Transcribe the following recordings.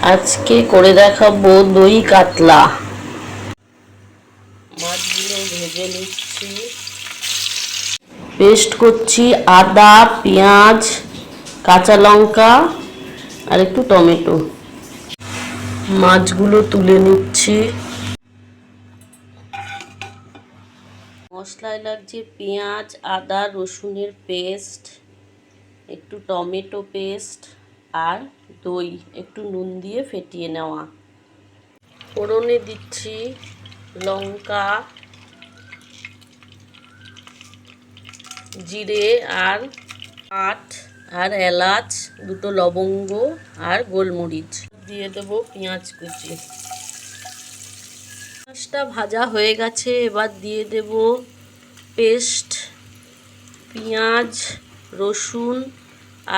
আজকে করে দেখাবো দই কাতলা। মাছগুলো ভেজে নিচ্ছি, পেস্ট করছি আদা, পেঁয়াজ, কাঁচা লঙ্কা আর একটু টমেটো। মাছগুলো তুলে নিচ্ছি। মশলায় লাগছে পেঁয়াজ, আদা, রসুনের পেস্ট, একটু টমেটো পেস্ট আর দই একটু নুন দিয়ে ফেটিয়ে নেওয়া। ফোড়নে দিচ্ছি লঙ্কা, জিরে আর আট আর এলাচ, দুটো লবঙ্গ আর গোলমরিচ দিয়ে দেবো পেঁয়াজ কুচি। পেঁয়াজটা ভাজা হয়ে গেছে, এবার দিয়ে দেব পেস্ট, পেঁয়াজ, রসুন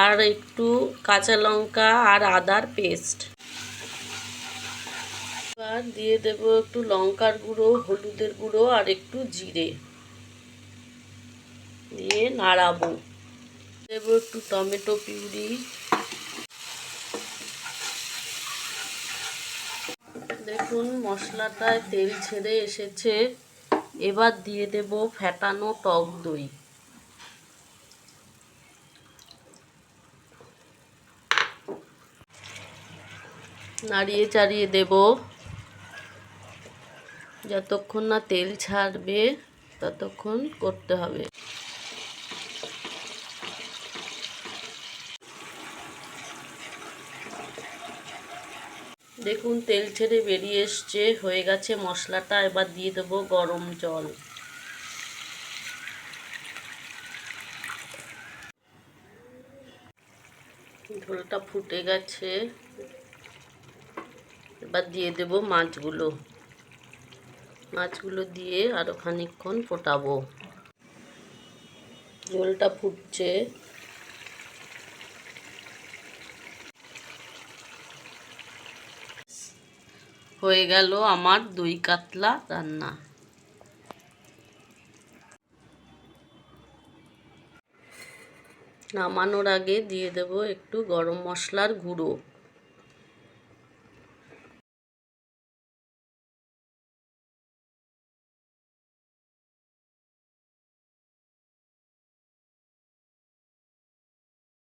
আর একটু কাঁচা লঙ্কা আর আদার পেস্ট। এবার দিয়ে দেব একটু লঙ্কার গুঁড়ো, হলুদের গুঁড়ো আর একটু জিরে দিয়ে নাড়াবো। দেব একটু টমেটো পিউরি। দেখুন মশলাটায় তেল ছেড়ে এসেছে, এবার দিয়ে দেব ফেটানো টক দই। নাড়িয়ে চাড়িয়ে দেব যতক্ষণ না তেল ছাড়বে ততক্ষণ করতে হবে। দেখুন তেল ছেড়ে বেরিয়ে এসছে, হয়ে গেছে মশলাটা। এবার দিয়ে দেব গরম জল। ঝোলটা ফুটে গেছে, এবার দিয়ে দেব মাছগুলো। মাছগুলো দিয়ে আরো খানিকক্ষণ ফোটাবো। ঝোলটা ফুটছে, হয়ে গেল আমার দই কাতলা রান্না। নামানোর আগে দিয়ে দেব একটু গরম মশলার গুঁড়ো।